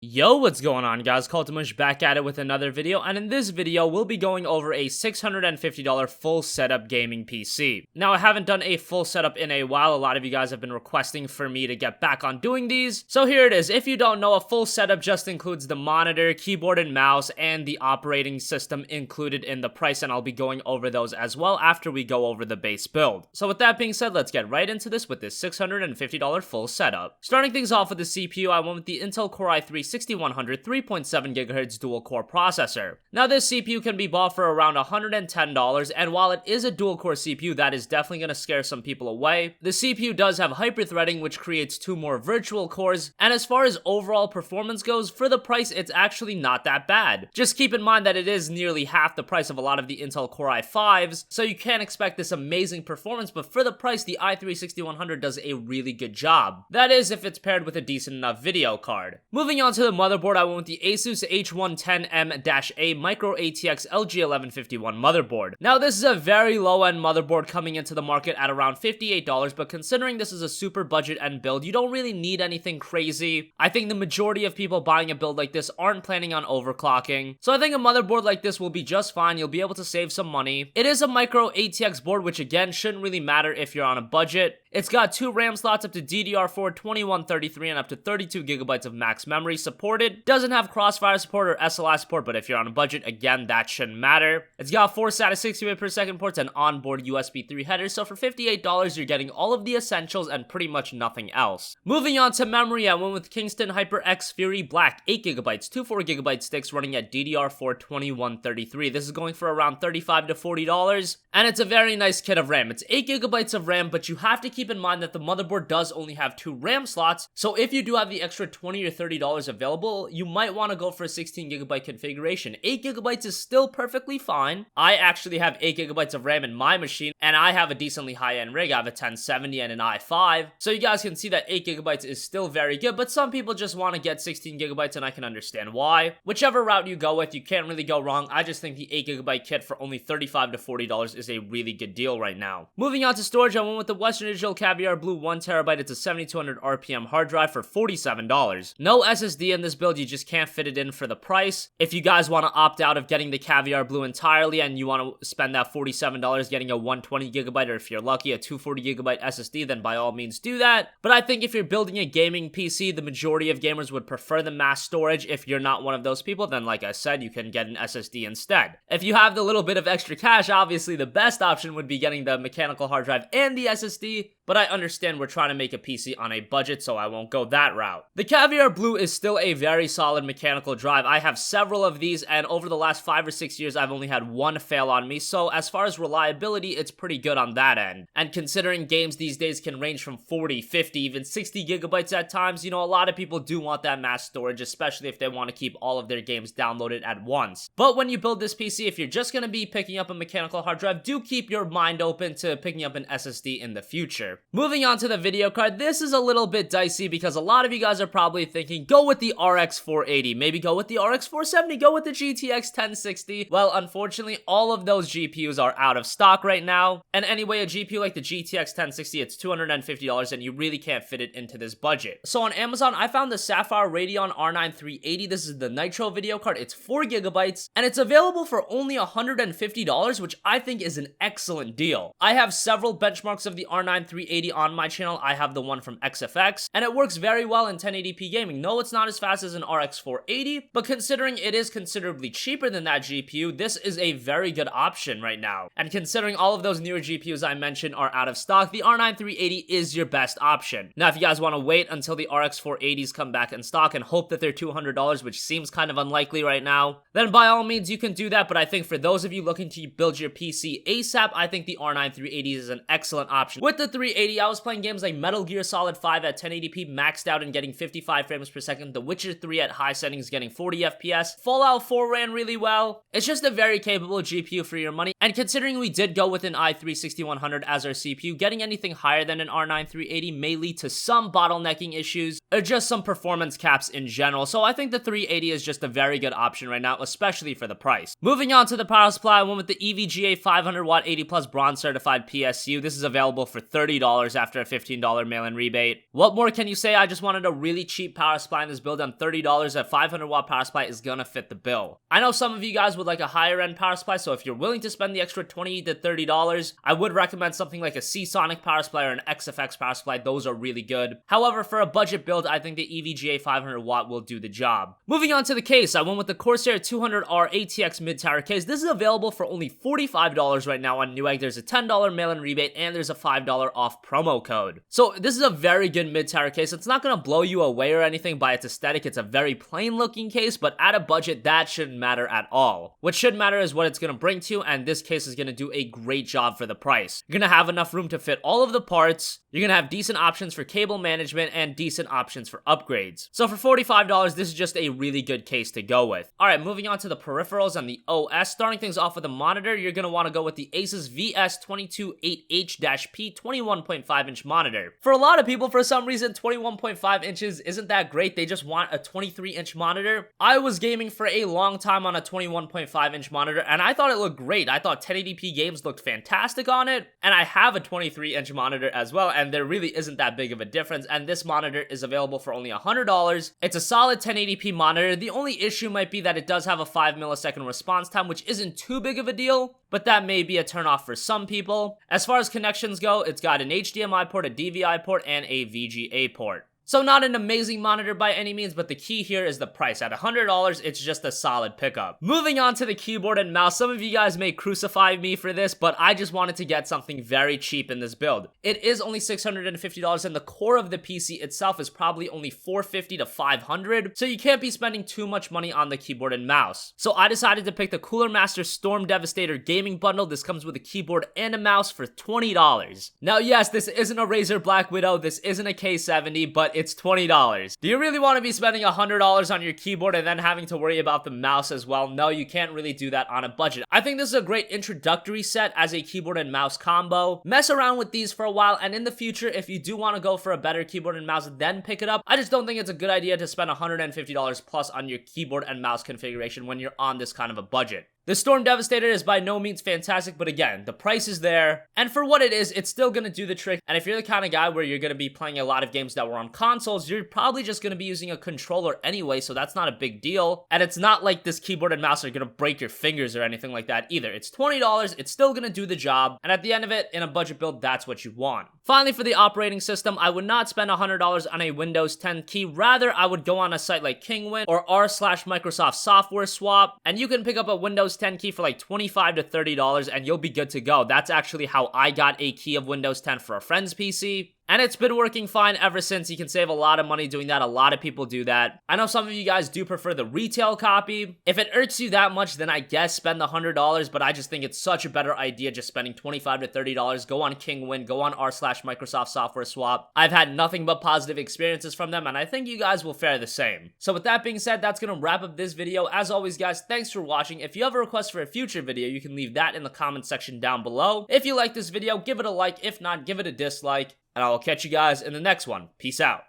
Yo, what's going on guys? CultofMush back at it with another video, and in this video we'll be going over a $650 full setup gaming PC. Now I haven't done a full setup in a while. A lot of you guys have been requesting for me to get back on doing these, so here it is. If you don't know, a full setup just includes the monitor, keyboard and mouse, and the operating system included in the price, and I'll be going over those as well after we go over the base build. So with that being said, let's get right into this with this $650 full setup. Starting things off with the CPU, I went with the Intel Core i3 6100 3.7 GHz dual-core processor. Now this CPU can be bought for around $110, and while it is a dual-core CPU, that is definitely going to scare some people away. The CPU does have hyper-threading, which creates 2 more virtual cores, and as far as overall performance goes, for the price, it's actually not that bad. Just keep in mind that it is nearly half the price of a lot of the Intel Core i5s, so you can't expect this amazing performance, but for the price, the i3 6100 does a really good job. That is, if it's paired with a decent enough video card. Moving on to the motherboard, I went with the Asus H110M-A Micro ATX LG1151 motherboard. Now this is a very low-end motherboard coming into the market at around $58, but considering this is a super budget-end build, you don't really need anything crazy. I think the majority of people buying a build like this aren't planning on overclocking, so I think a motherboard like this will be just fine. You'll be able to save some money. It is a micro ATX board, which again shouldn't really matter if you're on a budget. It's got 2 RAM slots up to DDR4, 2133, and up to 32 GB of max memory supported. Doesn't have Crossfire support or SLI support, but if you're on a budget, again, that shouldn't matter. It's got 4 SATA 60 ports and onboard USB 3 headers, so for $58, you're getting all of the essentials and pretty much nothing else. Moving on to memory, I went with Kingston HyperX Fury Black, 8 GB, 2 4GB sticks running at DDR4 2133. This is going for around $35 to $40, and it's a very nice kit of RAM. It's 8 GB of RAM, but you have to keep in mind that the motherboard does only have 2 RAM slots, so if you do have the extra $20 or $30 available, you might want to go for a 16 GB configuration. 8 GB is still perfectly fine. I actually have 8 GB of RAM in my machine, and I have a decently high-end rig. I have a 1070 and an i5, so you guys can see that 8 GB is still very good, but some people just want to get 16 GB, and I can understand why. Whichever route you go with, you can't really go wrong. I just think the 8 GB kit for only $35 to $40 is a really good deal right now. Moving on to storage, I went with the Western Digital Caviar Blue 1TB. It's a 7200 RPM hard drive for $47. No SSD in this build, you just can't fit it in for the price. If you guys want to opt out of getting the Caviar Blue entirely and you want to spend that $47 getting a 120GB, or if you're lucky, a 240GB SSD, then by all means do that. But I think if you're building a gaming PC, the majority of gamers would prefer the mass storage. If you're not one of those people, then like I said, you can get an SSD instead. If you have the little bit of extra cash, obviously the best option would be getting the mechanical hard drive and the SSD, but I understand we're trying to make a PC on a budget, so I won't go that route. The Caviar Blue is still a very solid mechanical drive. I have several of these, and over the last 5 or 6 years, I've only had one fail on me, so as far as reliability, it's pretty good on that end. And considering games these days can range from 40, 50, even 60 GB at times, you know, a lot of people do want that mass storage, especially if they want to keep all of their games downloaded at once. But when you build this PC, if you're just going to be picking up a mechanical hard drive, do keep your mind open to picking up an SSD in the future. Moving on to the video card, this is a little bit dicey because a lot of you guys are probably thinking, go with the RX 480, maybe go with the RX 470, go with the GTX 1060. Well, unfortunately, all of those GPUs are out of stock right now. And anyway, a GPU like the GTX 1060, it's $250 and you really can't fit it into this budget. So on Amazon, I found the Sapphire Radeon R9 380. This is the Nitro video card. It's 4 GB and it's available for only $150, which I think is an excellent deal. I have several benchmarks of the R9 380 on my channel. I have the one from XFX, and it works very well in 1080p gaming. No, it's not as fast as an RX 480, but considering it is considerably cheaper than that GPU, this is a very good option right now. And considering all of those newer GPUs I mentioned are out of stock, the R9 380 is your best option. Now, if you guys want to wait until the RX 480s come back in stock and hope that they're $200, which seems kind of unlikely right now, then by all means you can do that, but I think for those of you looking to build your PC ASAP, I think the R9 380 is an excellent option. With the 380, I was playing games like Metal Gear Solid 5 at 1080p maxed out and getting 55 frames per second, The Witcher 3 at high settings getting 40 FPS, Fallout 4 ran really well. It's just a very capable GPU for your money, and considering we did go with an i3 6100 as our CPU, getting anything higher than an R9 380 may lead to some bottlenecking issues or just some performance caps in general, so I think the 380 is just a very good option right now, especially for the price. Moving on to the power supply, I went with the EVGA 500 watt 80 plus bronze certified PSU. This is available for $30 $30 after a $15 mail-in rebate. What more can you say? I just wanted a really cheap power supply in this build, and $30 at 500 watt power supply is gonna fit the bill. I know some of you guys would like a higher end power supply, so if you're willing to spend the extra $20 to $30, I would recommend something like a Seasonic power supply or an XFX power supply. Those are really good. However, for a budget build, I think the EVGA 500 watt will do the job. Moving on to the case, I went with the Corsair 200R ATX mid-tower case. This is available for only $45 right now on Newegg. There's a $10 mail-in rebate and there's a $5 off promo code. So this is a very good mid-tower case. It's not gonna blow you away or anything by its aesthetic. It's a very plain looking case, but at a budget, that shouldn't matter at all. What should matter is what it's gonna bring to you, and this case is gonna do a great job for the price. You're gonna have enough room to fit all of the parts. You're gonna have decent options for cable management and decent options for upgrades. So for $45, this is just a really good case to go with. Alright, moving on to the peripherals and the OS. Starting things off with the monitor, you're gonna wanna go with the Asus VS228H-P 21.5 inch monitor. For a lot of people, for some reason, 21.5 inches isn't that great. They just want a 23 inch monitor. I was gaming for a long time on a 21.5 inch monitor, and I thought it looked great. I thought 1080p games looked fantastic on it, and I have a 23 inch monitor as well, and there really isn't that big of a difference, and this monitor is available for only $100. It's a solid 1080p monitor. The only issue might be that it does have a 5 millisecond response time, which isn't too big of a deal, but that may be a turnoff for some people. As far as connections go, it's got an HDMI port, a DVI port, and a VGA port. So not an amazing monitor by any means, but the key here is the price. At $100, it's just a solid pickup. Moving on to the keyboard and mouse, some of you guys may crucify me for this, but I just wanted to get something very cheap in this build. It is only $650, and the core of the PC itself is probably only $450 to $500, so you can't be spending too much money on the keyboard and mouse. So I decided to pick the Cooler Master Storm Devastator gaming bundle. This comes with a keyboard and a mouse for $20. Now yes, this isn't a Razer Black Widow, this isn't a K70, but it's $20. Do you really want to be spending $100 on your keyboard and then having to worry about the mouse as well? No, you can't really do that on a budget. I think this is a great introductory set as a keyboard and mouse combo. Mess around with these for a while, and in the future, if you do want to go for a better keyboard and mouse, then pick it up. I just don't think it's a good idea to spend $150 plus on your keyboard and mouse configuration when you're on this kind of a budget. The Storm Devastator is by no means fantastic, but again, the price is there, and for what it is, it's still gonna do the trick. And if you're the kind of guy where you're gonna be playing a lot of games that were on consoles, you're probably just gonna be using a controller anyway, so that's not a big deal. And it's not like this keyboard and mouse are gonna break your fingers or anything like that either. It's $20, it's still gonna do the job, and at the end of it, in a budget build, that's what you want. Finally, for the operating system, I would not spend $100 on a Windows 10 key. Rather, I would go on a site like Kinguin or r/microsoftsoftwareswap, and you can pick up a Windows 10 key for like $25 to $30 and you'll be good to go. That's actually how I got a key of Windows 10 for a friend's PC. And it's been working fine ever since. You can save a lot of money doing that. A lot of people do that. I know some of you guys do prefer the retail copy. If it irks you that much, then I guess spend the $100, but I just think it's such a better idea just spending $25 to $30. Go on Kinguin, go on r/microsoftsoftwareswap. I've had nothing but positive experiences from them, and I think you guys will fare the same. So with that being said, that's gonna wrap up this video. As always, guys, thanks for watching. If you have a request for a future video, you can leave that in the comment section down below. If you like this video, give it a like. If not, give it a dislike. And I will catch you guys in the next one. Peace out.